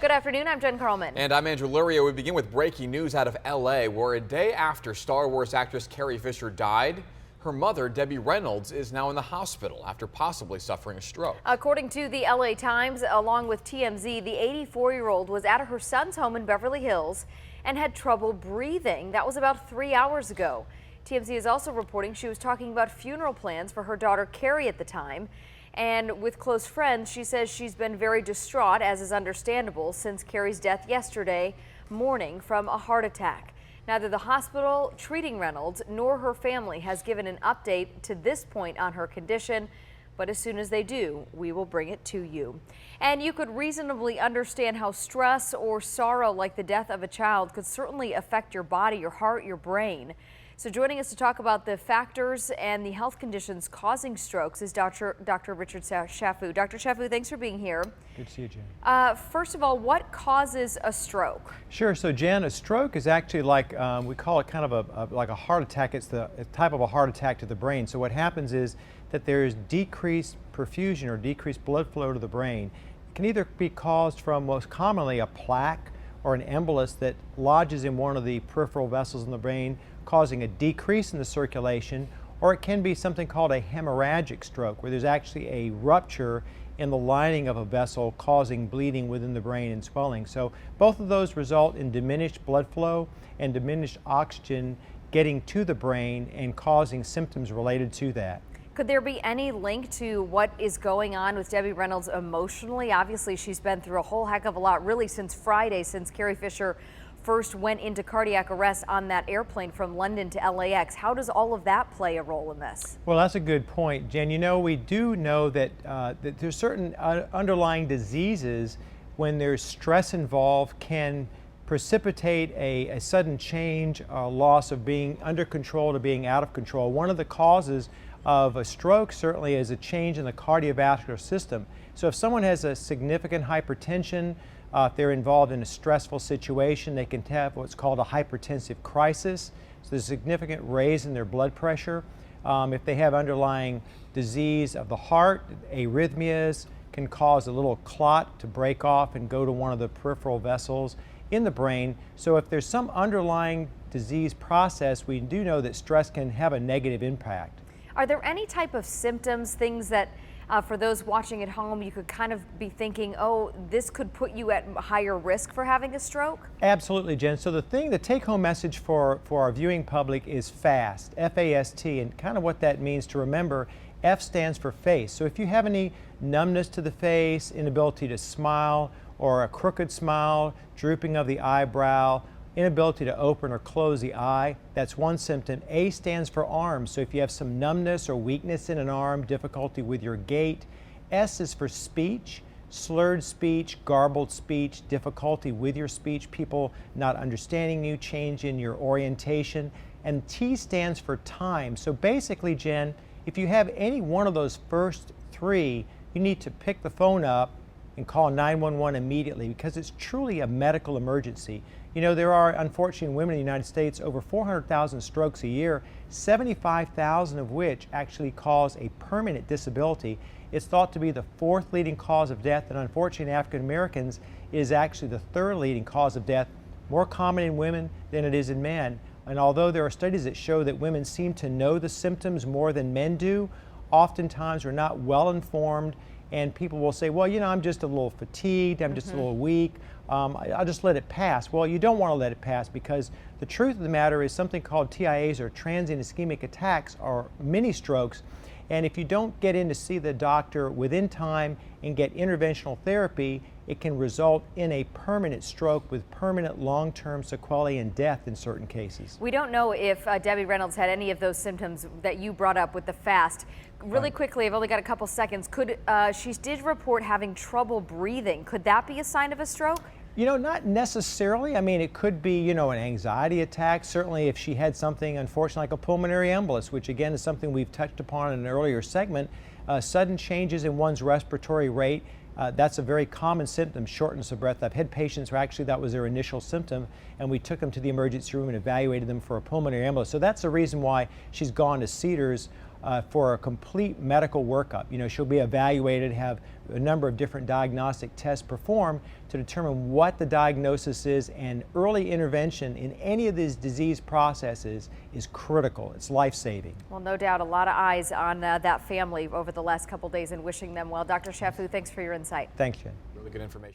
Good afternoon, I'm Jenn Karlman. And I'm Andrew Lurio. We begin with breaking news out of LA, where a day after Star Wars actress Carrie Fisher died, her mother, Debbie Reynolds, is now in the hospital after possibly suffering a stroke. According to the LA Times, along with TMZ, the 84-year-old was at her son's home in Beverly Hills and had trouble breathing. That was about 3 hours ago. TMZ is also reporting she was talking about funeral plans for her daughter Carrie at the time. And with close friends, she says she's been very distraught, as is understandable, since Carrie's death yesterday morning from a heart attack. Neither the hospital treating Reynolds nor her family has given an update to this point on her condition, but as soon as they do, we will bring it to you. And you could reasonably understand how stress or sorrow like the death of a child could certainly affect your body, your heart, your brain. So joining us to talk about the factors and the health conditions causing strokes is Dr. Richard Chaffoo. Dr. Chaffoo, thanks for being here. Good to see you, Jen. First of all, what causes a stroke? Sure. So, Jen, a stroke is actually like, we call it kind of like a heart attack. It's the type of a heart attack to the brain. So what happens is that there is decreased perfusion or decreased blood flow to the brain. It can either be caused from, most commonly, a plaque or an embolus that lodges in one of the peripheral vessels in the brain, causing a decrease in the circulation, or it can be something called a hemorrhagic stroke, where there's actually a rupture in the lining of a vessel causing bleeding within the brain and swelling. So both of those result in diminished blood flow and diminished oxygen getting to the brain and causing symptoms related to that. Could there be any link to what is going on with Debbie Reynolds emotionally? Obviously, she's been through a whole heck of a lot, really, since Friday, since Carrie Fisher first went into cardiac arrest on that airplane from London to LAX. How does all of that play a role in this? Well, that's a good point, Jen. You know, we do know that, that there's certain underlying diseases, when there's stress involved, can precipitate a sudden change, a loss of being under control to being out of control. One of the causes of a stroke certainly is a change in the cardiovascular system. So if someone has a significant hypertension, if they're involved in a stressful situation, they can have what's called a hypertensive crisis. So there's a significant raise in their blood pressure. If they have underlying disease of the heart, arrhythmias can cause a little clot to break off and go to one of the peripheral vessels in the brain. So if there's some underlying disease process, we do know that stress can have a negative impact. Are there any type of symptoms, things that for those watching at home, you could kind of be thinking, oh, this could put you at higher risk for having a stroke? Absolutely, Jen. So the take-home message for our viewing public is FAST, F-A-S-T, and kind of what that means to remember. F stands for face. So if you have any numbness to the face, inability to smile, or a crooked smile, drooping of the eyebrow, inability to open or close the eye, that's one symptom. A stands for arms. So if you have some numbness or weakness in an arm, difficulty with your gait. S is for speech, slurred speech, garbled speech, difficulty with your speech, people not understanding you, change in your orientation. And T stands for time. So basically, Jen, if you have any one of those first three, you need to pick the phone up and call 911 immediately, because it's truly a medical emergency. You know, there are, unfortunately, in women in the United States, over 400,000 strokes a year, 75,000 of which actually cause a permanent disability. It's thought to be the fourth leading cause of death, and unfortunately in African Americans is actually the third leading cause of death, more common in women than it is in men. And although there are studies that show that women seem to know the symptoms more than men do, oftentimes we're not well informed, and people will say, well, you know, I'm just a little fatigued, I'm just a little weak, I'll just let it pass. Well, you don't want to let it pass, because the truth of the matter is something called TIAs, or transient ischemic attacks, or mini strokes. And if you don't get in to see the doctor within time and get interventional therapy, it can result in a permanent stroke with permanent long-term sequelae and death in certain cases. We don't know if Debbie Reynolds had any of those symptoms that you brought up with the FAST. Really quickly, I've only got a couple seconds. She did report having trouble breathing. Could that be a sign of a stroke? You know, not necessarily. I mean, it could be, you know, an anxiety attack. Certainly if she had something, unfortunately, like a pulmonary embolus, which again is something we've touched upon in an earlier segment, sudden changes in one's respiratory rate. That's a very common symptom, shortness of breath. I've had patients where actually that was their initial symptom, and we took them to the emergency room and evaluated them for a pulmonary embolus. So that's the reason why she's gone to Cedars for a complete medical workup. You know, she'll be evaluated, have a number of different diagnostic tests performed to determine what the diagnosis is, and early intervention in any of these disease processes is critical. It's life-saving. Well, no doubt a lot of eyes on that family over the last couple days and wishing them well. Dr. Chaffoo, thanks for your insight. Thanks, Jen. Really good information.